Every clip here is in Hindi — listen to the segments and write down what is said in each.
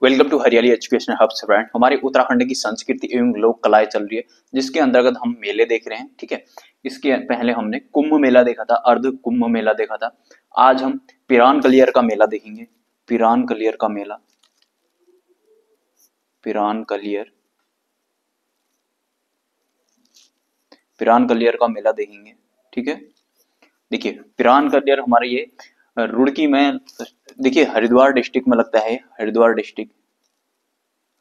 वेलकम टू हरियाली एजुकेशन हब्स फ्रेंड। हमारे उत्तराखंड की संस्कृति एवं लोक कलाएं चल रही है, जिसके अंतर्गत हम मेले देख रहे हैं। ठीक है, इसके पहले हमने कुंभ मेला देखा था, अर्ध कुंभ मेला देखा था। आज हम पिरान कलियर का मेला देखेंगे। पिरान कलियर का मेला, पिरान कलियर, पिरान कलियर का मेला देखेंगे। ठीक है, देखिए पिरान कलियर हमारे ये रुड़की में, देखिए हरिद्वार डिस्ट्रिक्ट में लगता है। हरिद्वार डिस्ट्रिक्ट,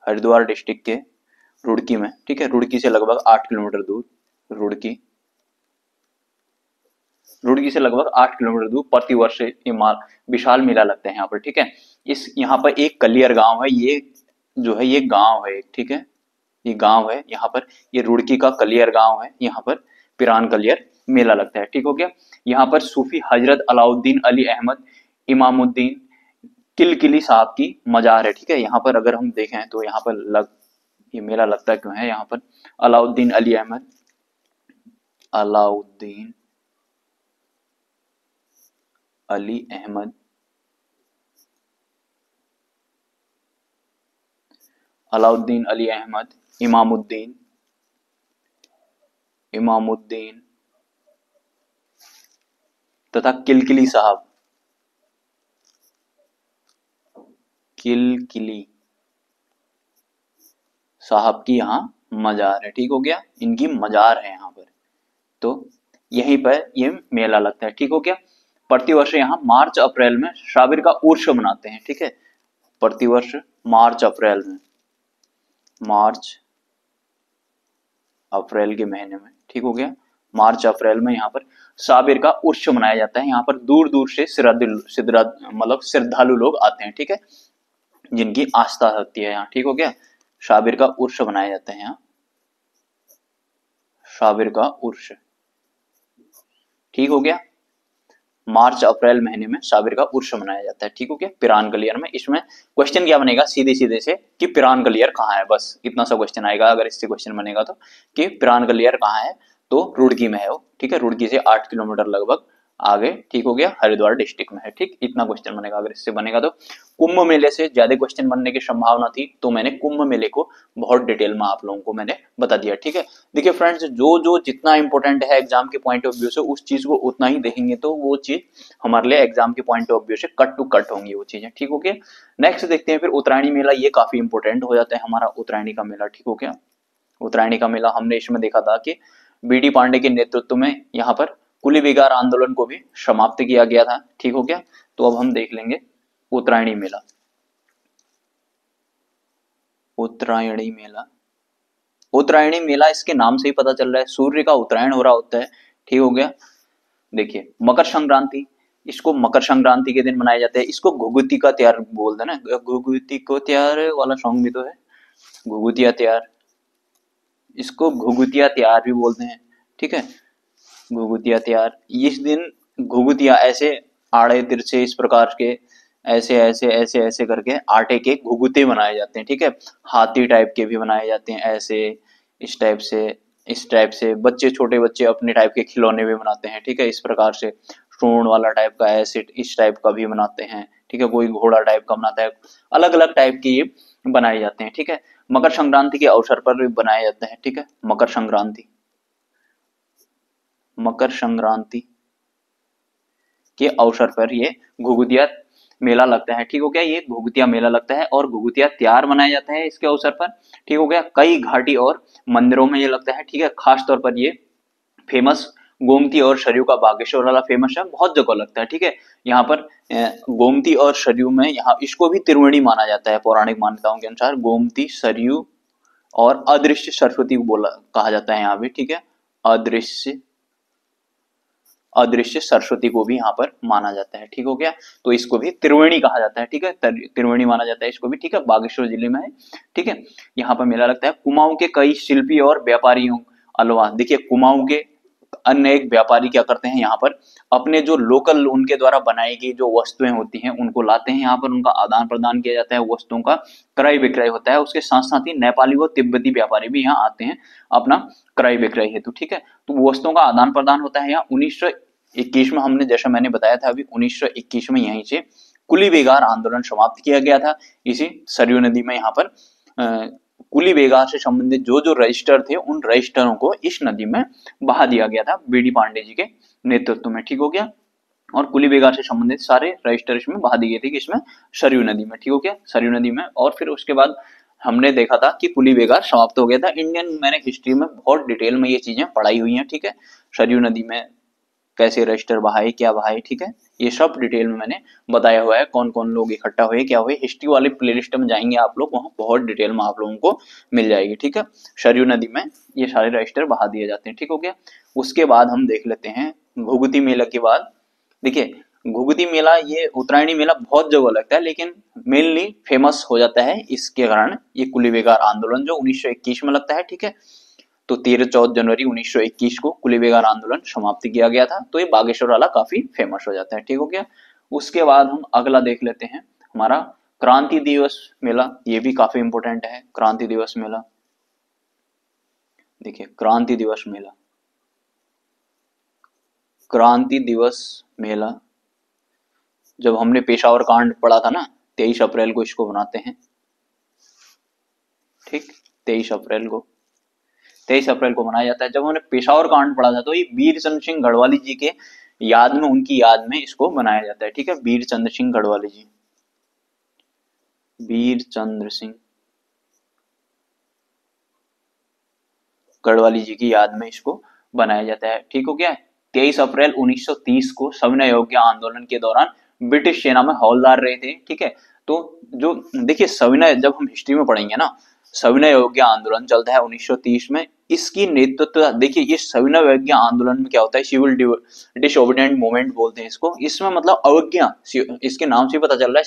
हरिद्वार डिस्ट्रिक्ट के रुड़की में। ठीक है, रुड़की से लगभग 8 किलोमीटर दूर, रुड़की, रुड़की से लगभग 8 किलोमीटर दूर प्रतिवर्ष ये विशाल मेला लगता है यहाँ पर। ठीक है, इस यहाँ पर एक कलियर गांव है, ये जो है ये गांव है। ठीक है, ये गांव है यहाँ पर, ये रुड़की का कलियर गांव है। यहाँ पर पिरान कलियर मेला लगता है। ठीक हो गया। यहाँ पर सूफी हजरत अलाउद्दीन अली अहमद इमामुद्दीन किलकिली साहब की मजार है। ठीक है, यहाँ पर अगर हम देखें तो यहाँ पर ये मेला लगता क्यों है, यहाँ पर अलाउद्दीन अली अहमद, अलाउद्दीन अली अहमद, अलाउद्दीन अली अहमद इमामुद्दीन, इमामुद्दीन तथा किलकिली साहब, किलकिली साहब की यहाँ मजार है। ठीक हो गया, इनकी मजार है यहाँ पर, तो यहीं पर ये मेला लगता है। ठीक हो गया। प्रतिवर्ष यहाँ मार्च अप्रैल में शाबिर का उर्स मनाते हैं। ठीक है, प्रतिवर्ष मार्च अप्रैल में, मार्च अप्रैल के महीने में। ठीक हो गया, मार्च अप्रैल में यहाँ पर साबिर का उर्स मनाया जाता है। यहाँ पर दूर दूर से श्रद्धालु लोग आते हैं। ठीक है, जिनकी आस्था होती है यहाँ। ठीक हो गया, शाबिर का उर्स मनाया जाता है यहाँ, शाबिर का उर्स। ठीक हो गया, मार्च अप्रैल महीने में शाबिर का उर्स मनाया जाता है। ठीक हो गया, पिरान कलियर में। इसमें क्वेश्चन क्या बनेगा, सीधे सीधे से कि पिरान कलियर कहाँ है, बस इतना सा क्वेश्चन आएगा अगर इससे क्वेश्चन बनेगा तो, कि पिरान कलियर कहाँ है, तो रुड़की में है वो। ठीक है, रुड़की से 8 किलोमीटर लगभग आगे। ठीक हो गया, हरिद्वार डिस्ट्रिक्ट में है। ठीक, इतना क्वेश्चन बनेगा अगर इससे बनेगा तो। कुंभ मेले से ज्यादा क्वेश्चन बनने की संभावना थी, तो मैंने कुंभ मेले को बहुत डिटेल में आप लोगों को मैंने बता दिया। ठीक है, देखिए फ्रेंड्स, जो जो जितना इंपॉर्टेंट है एग्जाम के पॉइंट ऑफ व्यू से, उस चीज को उतना ही देखेंगे तो वो चीज हमारे लिए एग्जाम के पॉइंट ऑफ व्यू से कट टू कट होंगी वो चीजें। ठीक हो गया, नेक्स्ट देखते हैं फिर उत्तरायणी मेला। ये काफी इंपॉर्टेंट हो जाता है हमारा उत्तरायणी का मेला। ठीक हो गया, उत्तरायणी का मेला हमने इसमें देखा था कि बीडी पांडे के नेतृत्व में यहाँ पर कुली बिगार आंदोलन को भी समाप्त किया गया था। ठीक हो गया, तो अब हम देख लेंगे उत्तरायणी मेला। उत्तरायणी मेला, उत्तरायणी मेला इसके नाम से ही पता चल रहा है, सूर्य का उत्तरायण हो रहा होता है। ठीक हो गया, देखिए मकर संक्रांति, इसको मकर संक्रांति के दिन मनाया जाता है। इसको घुघुती का त्योहार बोलते हैं ना, घुघुती को त्योहार वाला सॉन्ग भी तो है, घुघुतिया त्योहार, इसको घुघुतिया त्योहार भी बोलते हैं। ठीक है, घुघुतिया त्योहार, इस दिन घुघुतिया ऐसे आड़े तिरछे इस प्रकार के ऐसे ऐसे ऐसे ऐसे करके आटे के घुघुते बनाए जाते हैं। ठीक है, हाथी टाइप के भी बनाए जाते हैं, ऐसे इस टाइप से, इस टाइप से बच्चे, छोटे बच्चे अपने टाइप के खिलौने भी बनाते हैं। ठीक है, इस प्रकार से सूंड वाला टाइप का, ऐसे इस टाइप का भी बनाते हैं। ठीक है, कोई घोड़ा टाइप का बनाता है, अलग अलग टाइप के ये बनाए जाते हैं। ठीक है, मकर संक्रांति के अवसर पर भी बनाए जाते हैं। ठीक है, मकर संक्रांति, मकर संक्रांति के अवसर पर ये घुघुतिया मेला लगता है। ठीक हो गया, ये घुघुतिया मेला लगता है और घुघुतिया त्योहार मनाया जाता है इसके अवसर पर। ठीक हो गया, कई घाटी और मंदिरों में ये लगता है। ठीक है, खास तौर पर ये फेमस गोमती और सरयू का बागेश्वर वाला फेमस है, बहुत जगह लगता है। ठीक है, यहाँ पर गोमती और सरयू में, यहाँ इसको भी त्रिवेणी माना जाता है पौराणिक मान्यताओं के अनुसार। गोमती, सरयू और अदृश्य सरस्वती बोला कहा जाता है यहाँ भी। ठीक है, अदृश्य, अदृश्य सरस्वती को भी यहाँ पर माना जाता है। ठीक हो गया, तो इसको भी त्रिवेणी कहा जाता है। ठीक है, त्रिवेणी माना जाता है इसको भी। ठीक है, बागेश्वर जिले में है। ठीक है, यहाँ पर मेला लगता है। कुमाऊं के कई शिल्पी और व्यापारियों अलवा, देखिए कुमाऊं के अन्य एक व्यापारी क्या करते हैं, यहाँ पर अपने जो लोकल उनके द्वारा बनाई गई जो वस्तुएं होती हैं उनको लाते हैं यहाँ पर, उनका आदान प्रदान किया जाता है, वस्तुओं का क्रय विक्रय होता है। उसके साथ साथ ही नेपाली व तिब्बती व्यापारी भी यहाँ आते हैं अपना क्रय विक्रय हेतु। ठीक है, तो वस्तुओं का आदान प्रदान होता है यहाँ। 1921 में, हमने जैसा मैंने बताया था अभी, 1921 में यहीं से कुली बेगार आंदोलन समाप्त किया गया था इसी सरयू नदी में। यहाँ पर कुली बेगार से संबंधित जो जो रजिस्टर थे उन रजिस्टरों को इस नदी में बहा दिया गया था बीडी पांडे जी के नेतृत्व में, ठीक हो गया। और कुली बेगार से संबंधित सारे रजिस्टर इसमें बहा दिए थे कि इसमें सरयू नदी में, ठीक हो गया, सरयू नदी में। और फिर उसके बाद हमने देखा था कि कुली बेगार समाप्त हो गया था। इंडियन मैंने हिस्ट्री में बहुत डिटेल में ये चीजें पढ़ाई हुई हैं, ठीक है, सरयू नदी में कैसे रजिस्टर बहाए, क्या बहाए, ठीक है, ये सब डिटेल में मैंने बताया हुआ है, कौन कौन लोग इकट्ठा हुए, क्या हुए। हिस्ट्री वाली प्लेलिस्ट में जाएंगे आप लोग, वहाँ बहुत डिटेल में आप लोगों को मिल जाएगी, ठीक है। सरयू नदी में ये सारे रजिस्टर बहा दिए जाते हैं, ठीक हो गया। उसके बाद हम देख लेते हैं घुघुती मेला के बाद। देखिए घुघुती मेला, ये उत्तरायणी मेला बहुत जगह लगता है, लेकिन मेनली फेमस हो जाता है इसके कारण ये कुली बेगार आंदोलन जो 1921 में लगता है, ठीक है। तो 13-14 जनवरी 1921 को कुली बेगार आंदोलन समाप्त किया गया था। तो ये बागेश्वर वाला काफी फेमस हो जाता है, ठीक हो गया। उसके बाद हम अगला देख लेते हैं हमारा क्रांति दिवस मेला। ये भी काफी इंपोर्टेंट है, क्रांति दिवस मेला। देखिए क्रांति दिवस मेला, क्रांति दिवस मेला जब हमने पेशावर कांड पढ़ा था ना, 23 अप्रैल को इसको बनाते हैं, ठीक, 23 अप्रैल को मनाया जाता है। जब हमने पेशावर कांड पढ़ा था तो ये वीर चंद्र सिंह गढ़वाली जी के याद में, उनकी याद में इसको मनाया जाता है, ठीक है। वीर चंद्र सिंह गढ़वाली जी, वीर चंद्र सिंह गढ़वाली जी की याद में इसको बनाया जाता है, ठीक हो गया। 23 अप्रैल 1930 को सविनय अवज्ञा आंदोलन के दौरान ब्रिटिश सेना में हवलदार रहे थे, ठीक है। तो जो देखिए सविनय, जब हम हिस्ट्री में पढ़ेंगे ना, सविनय अवज्ञा आंदोलन चलता है 1930 में। इसकी नेतृत्व देखिए, ये सविनय अवज्ञा आंदोलन में क्या होता है, सिविल डिसोबीडिएंट मूवमेंट बोलते हैं इसको। इसमें मतलब अवज्ञा, इसके नाम से पता चल रहा है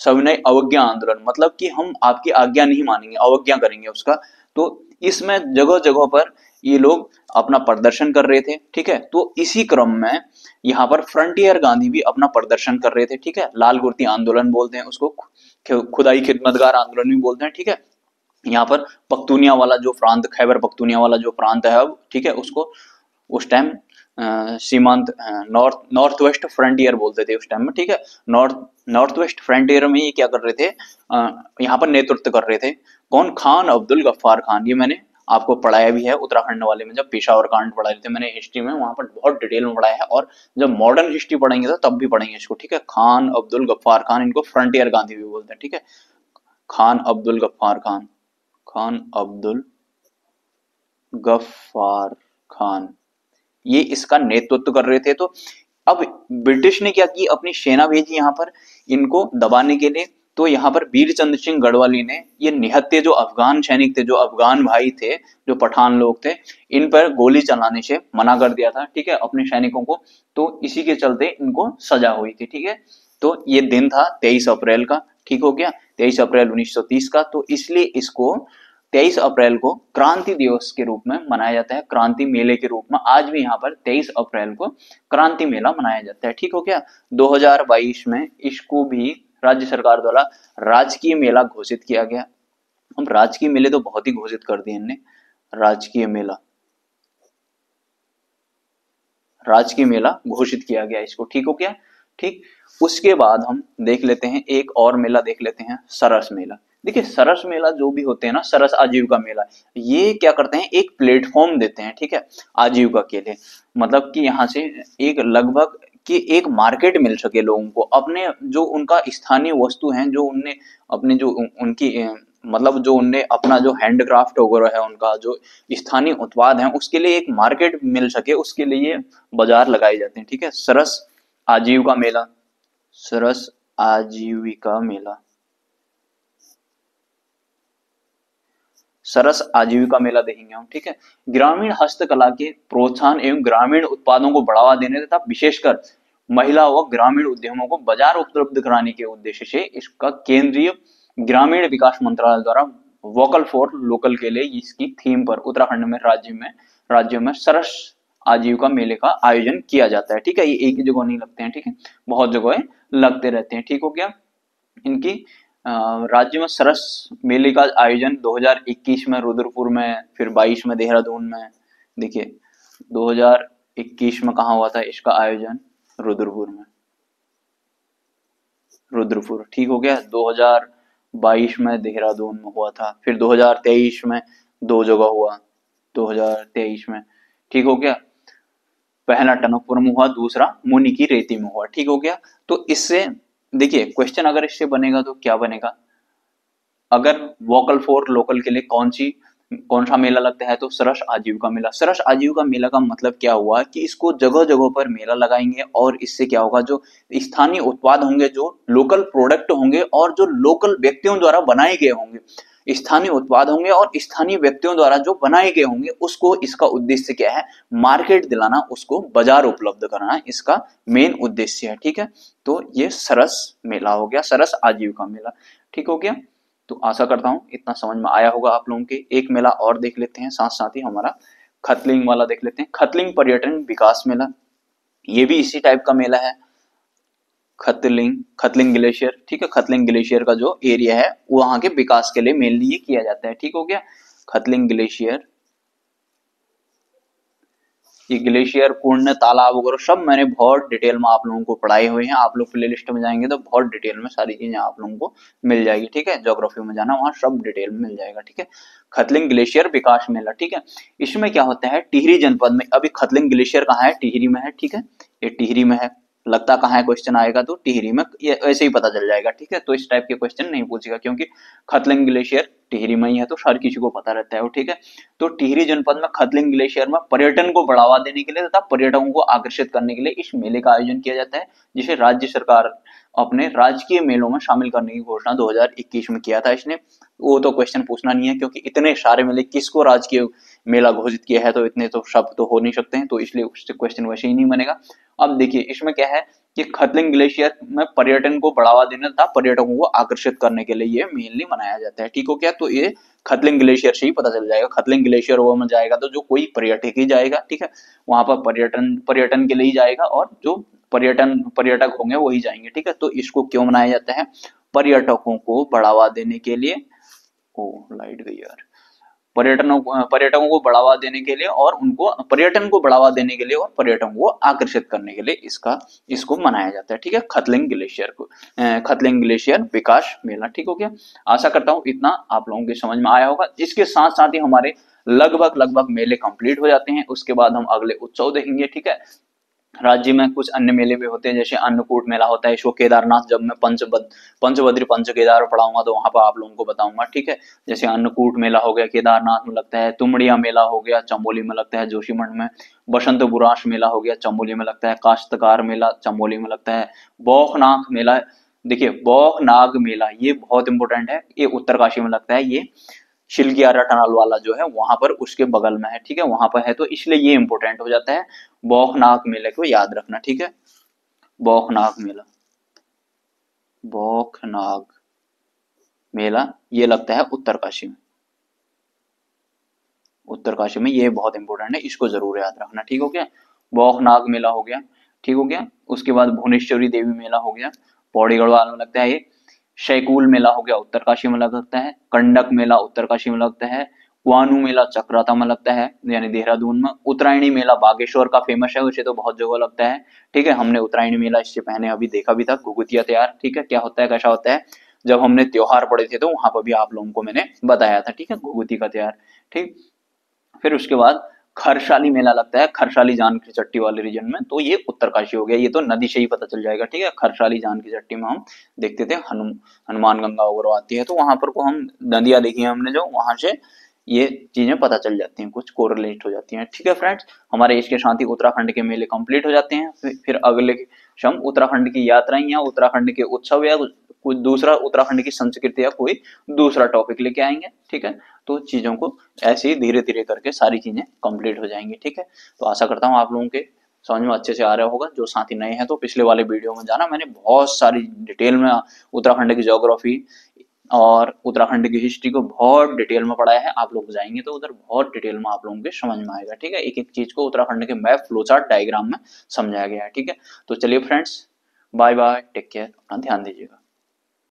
सविनय अवज्ञा आंदोलन, मतलब कि हम आपकी आज्ञा नहीं मानेंगे, अवज्ञा करेंगे उसका। तो इसमें जगह जगह पर ये लोग अपना प्रदर्शन कर रहे थे, ठीक है। तो इसी क्रम में यहाँ पर फ्रंटियर गांधी भी अपना प्रदर्शन कर रहे थे, ठीक है। लाल कुर्ती आंदोलन बोलते हैं उसको, खुदाई खिदमतगार आंदोलन भी बोलते हैं, ठीक है। यहाँ पर पख्तूनिया वाला जो प्रांत, खैबर पख्तूनिया वाला जो प्रांत है अब, ठीक है, उसको उस टाइम सीमांत नॉर्थ वेस्ट फ्रंटियर बोलते थे उस टाइम में, ठीक है। नॉर्थ वेस्ट फ्रंटियर में ये क्या कर रहे थे, यहाँ पर नेतृत्व कर रहे थे कौन, खान अब्दुल गफ्फार खान। ये मैंने आपको पढ़ाया भी है उत्तराखंड वाले में, जब पेशावर कांड पढ़ाए थे मैंने हिस्ट्री में, वहां पर बहुत डिटेल में पढ़ाया है। और जब मॉडर्न हिस्ट्री पढ़ेंगे तो तब भी पढ़ेंगे इसको, ठीक है। खान अब्दुल गफ्फार खान, इनको फ्रंटियर गांधी भी बोलते हैं, ठीक है। खान अब्दुल गफ्फार खान, खान अब्दुल गफ्फार खान, ये इसका नेतृत्व कर रहे थे। तो अब ब्रिटिश ने क्या की, अपनी सेना भेजी यहाँ पर इनको दबाने के लिए। तो यहाँ पर वीर चंद्र सिंह गढ़वाली ने ये निहत्थे जो अफगान सैनिक थे, जो अफगान भाई थे, जो पठान लोग थे, इन पर गोली चलाने से मना कर दिया था, ठीक है, अपने सैनिकों को। तो इसी के चलते इनको सजा हुई थी, ठीक है। तो ये दिन था 23 अप्रैल का, ठीक हो गया, 23 अप्रैल 1930 का। तो इसलिए इसको 23 अप्रैल को क्रांति दिवस के रूप में मनाया जाता है, क्रांति मेले के रूप में। आज भी यहाँ पर 23 अप्रैल को क्रांति मेला मनाया जाता है, ठीक हो गया। 2022 में इसको भी राज्य सरकार द्वारा राजकीय मेला घोषित किया गया। हम राजकीय मेले तो बहुत ही घोषित कर दिए इनने, राजकीय मेला घोषित किया गया इसको, ठीक हो गया, ठीक। उसके बाद हम देख लेते हैं एक और मेला, देख लेते हैं सरस मेला। देखिए सरस मेला जो भी होते हैं ना, सरस आजीविका मेला, ये क्या करते हैं, एक प्लेटफॉर्म देते हैं, ठीक है, आजीविका के लिए। मतलब कि यहाँ से एक लगभग कि एक मार्केट मिल सके लोगों को, अपने जो उनका स्थानीय वस्तु हैं, जो उनने अपने जो उनकी मतलब जो उनने अपना जो हैंडक्राफ्ट वगैरह है, उनका जो स्थानीय उत्पाद है, उसके लिए एक मार्केट मिल सके, उसके लिए बाजार लगाए जाते हैं, ठीक है। सरस आजीविका मेला, सरस आजीविका मेला, सरस आजीविका मेला देखेंगे हम, ठीक है। ग्रामीण हस्तकला के प्रोत्साहन एवं ग्रामीण उत्पादों को बढ़ावा देने तथा विशेषकर महिला व ग्रामीण उद्यमों को बाजार उपलब्ध कराने के उद्देश्य से इसका केंद्रीय ग्रामीण विकास मंत्रालय द्वारा वोकल फॉर लोकल के लिए इसकी थीम पर उत्तराखंड में राज्य में सरस आजीविका मेले का आयोजन किया जाता है, ठीक है। ये एक ही जगह नहीं लगते हैं, ठीक है, बहुत जगह लगते रहते हैं, ठीक हो गया। इनकी राज्य में सरस मेले का आयोजन 2021 में रुद्रपुर में, फिर 22 में देहरादून में। देखिए 2021 में कहाँ हुआ था इसका आयोजन, रुद्रपुर में। रुद्रपुर, ठीक हो गया। 2022 में देहरादून में हुआ था, फिर 2023 में 2 जगह हुआ, 2023 में, ठीक हो गया। पहला टनकपुर में हुआ, दूसरा मुनि की रेती में हुआ, ठीक हो गया। तो इससे देखिए क्वेश्चन अगर इससे बनेगा तो क्या बनेगा, अगर वोकल फॉर लोकल के लिए कौन सा मेला लगता है, तो सरस आजीविका मेला। सरस आजीविका मेला का मतलब क्या हुआ कि इसको जगह जगह पर मेला लगाएंगे और इससे क्या होगा, जो स्थानीय उत्पाद होंगे, जो लोकल प्रोडक्ट होंगे और जो लोकल व्यक्तियों द्वारा बनाए गए होंगे, स्थानीय उत्पाद होंगे और स्थानीय व्यक्तियों द्वारा जो बनाए गए होंगे, उसको, इसका उद्देश्य क्या है, मार्केट दिलाना, उसको बाजार उपलब्ध कराना, इसका मेन उद्देश्य है, ठीक है। तो ये सरस मेला हो गया, सरस आजीविका मेला, ठीक हो गया। तो आशा करता हूं इतना समझ में आया होगा आप लोगों के। एक मेला और देख लेते हैं, साथ साथ ही हमारा खतलिंग वाला देख लेते हैं, खतलिंग पर्यटन विकास मेला। ये भी इसी टाइप का मेला है, खतलिंग ग्लेशियर, ठीक है। खतलिंग ग्लेशियर का जो एरिया है वहां के विकास के लिए मेनली ये किया जाता है, ठीक हो गया। खतलिंग ग्लेशियर, ये ग्लेशियर, कुंड, तालाब वगैरह सब मैंने बहुत डिटेल में आप लोगों को पढ़ाए हुए हैं। आप लोग प्ले लिस्ट में जाएंगे तो बहुत डिटेल में सारी चीजें आप लोगों को मिल जाएगी, ठीक है। ज्योग्राफी में जाना, वहां सब डिटेल में मिल जाएगा, ठीक है। खतलिंग ग्लेशियर विकास मेला, ठीक है। इसमें क्या होता है, टिहरी जनपद में, अभी खतलिंग ग्लेशियर कहाँ है, टिहरी में है, ठीक है। ये टिहरी में है, लगता कहाँ है, क्वेश्चन आएगा तो टिहरी में, ये ऐसे ही पता चल जाएगा, ठीक है। तो इस टाइप के क्वेश्चन नहीं पूछेगा, क्योंकि खतलिंग ग्लेशियर टिहरी में ही है, तो हर किसी को पता रहता है वो, ठीक है। तो टिहरी जनपद में खतलिंग ग्लेशियर में पर्यटन को बढ़ावा देने के लिए तथा पर्यटकों को आकर्षित करने के लिए इस मेले का आयोजन किया जाता है, जिसे राज्य सरकार अपने राजकीय मेलों में शामिल करने की घोषणा 2021 में किया था इसने। वो तो क्वेश्चन पूछना नहीं है, क्योंकि इतने सारे मेले किसको राजकीय मेला घोषित किया है, तो इतने तो सब तो हो नहीं सकते हैं, तो इसलिए उससे क्वेश्चन वैसे ही नहीं बनेगा। अब देखिए इसमें क्या है कि खतलिंग ग्लेशियर में पर्यटन को बढ़ावा देने तथा पर्यटकों को आकर्षित करने के लिए ये मेनली मनाया जाता है, ठीक हो क्या। तो ये खतलिंग ग्लेशियर से ही पता चल जाएगा, खतलिंग ग्लेशियर वो में जाएगा तो जो कोई पर्यटक ही जाएगा, ठीक है। वहां पर पर्यटन के लिए ही जाएगा और जो पर्यटक होंगे वही जाएंगे, ठीक है। तो इसको क्यों मनाया जाता है, पर्यटकों को बढ़ावा देने के लिए। ओ लाइट गई यार। पर्यटकों को बढ़ावा देने के लिए और उनको पर्यटन को बढ़ावा देने के लिए और पर्यटकों को आकर्षित करने के लिए इसको मनाया जाता है, ठीक है। खतलिंग ग्लेशियर को, खतलिंग ग्लेशियर विकास मेला, ठीक हो गया। आशा करता हूं इतना आप लोगों के समझ में आया होगा। इसके साथ साथ ही हमारे लगभग मेले कंप्लीट हो जाते हैं, उसके बाद हम अगले उत्सव देखेंगे, ठीक है। राज्य में कुछ अन्य मेले भी होते हैं, जैसे अन्नकूट मेला होता है, इसको केदारनाथ, जब मैं पंचबद्री पंच केदार पढ़ाऊंगा तो वहां पर आप लोगों को बताऊंगा, ठीक है। जैसे अन्नकूट मेला हो गया केदारनाथ में लगता है, तुमड़िया मेला हो गया चमोली में लगता है, जोशीमठ में। बसंत बुराश मेला हो गया चमोली में लगता है, काश्तकार मेला चमोली में लगता है। बौखनाथ मेला, देखिए बौखनाग मेला ये बहुत इंपॉर्टेंट है, ये उत्तरकाशी में लगता है, ये शिलगियारा टनल वाला जो है वहां पर उसके बगल में है, ठीक है, वहां पर है, तो इसलिए ये इंपॉर्टेंट हो जाता है। बौखनाग मेले को याद रखना, ठीक है। बौखनाग मेला, बौखनाग मेला ये लगता है उत्तरकाशी में, उत्तरकाशी में, ये बहुत इंपॉर्टेंट है, इसको जरूर याद रखना, ठीक हो गया। बौखनाग मेला हो गया, ठीक हो गया। उसके बाद भुवनेश्वरी देवी मेला हो गया, पौड़ी गढ़वाल में लगता है ये। शैकुल मेला हो गया उत्तरकाशी में लगता है। कंडक मेला उत्तरकाशी में लगता है। कुआनू मेला चक्राता में लगता है, यानी देहरादून में। उत्तरायणी मेला बागेश्वर का फेमस है, उसे तो बहुत जगह लगता है, ठीक है। हमने उत्तरायणी मेला इससे पहले अभी देखा भी था, घुघुतिया तैयार, ठीक है, क्या होता है, कैसा होता है, जब हमने त्योहार पढ़े थे तो वहां पर भी आप लोगों को मैंने बताया था, ठीक है, घुघुती का त्योहार, ठीक। फिर उसके बाद खरसाली मेला लगता है, खरसाली जान की चट्टी वाले रीजन में, तो ये उत्तरकाशी हो गया, ये तो नदी से ही पता चल जाएगा, ठीक है। खरसाली जान की चट्टी में हम देखते थे हनुमान गंगा वगैरह आती है, तो वहां पर को हम नदियां देखी है हमने, जो वहां से ये चीजें पता चल जाती हैं, कुछ कोरिलेट हो जाती हैं, ठीक है फ्रेंड्स। हमारे इसके साथ ही उत्तराखंड के मेले कंप्लीट हो जाते हैं। फिर अगले हम उत्तराखंड की यात्राएं या उत्तराखंड के उत्सव या कुछ दूसरा उत्तराखंड की संस्कृति या कोई दूसरा टॉपिक लेके आएंगे, ठीक है। तो चीजों को ऐसे ही धीरे धीरे करके सारी चीजें कंप्लीट हो जाएंगी, ठीक है। तो आशा करता हूँ आप लोगों के समझ में अच्छे से आ रहा होगा। जो साथी नए हैं तो पिछले वाले वीडियो में जाना, मैंने बहुत सारी डिटेल में उत्तराखंड की ज्योग्राफी और उत्तराखंड की हिस्ट्री को बहुत डिटेल में पढ़ाया है। आप लोग जाएंगे तो उधर बहुत डिटेल में आप लोगों के समझ में आएगा, ठीक है। एक एक चीज को उत्तराखंड के मैप, फ्लो चार्ट, डायग्राम में समझाया गया है, ठीक है। तो चलिए friends, bye bye, take care, अपना ध्यान दीजिएगा।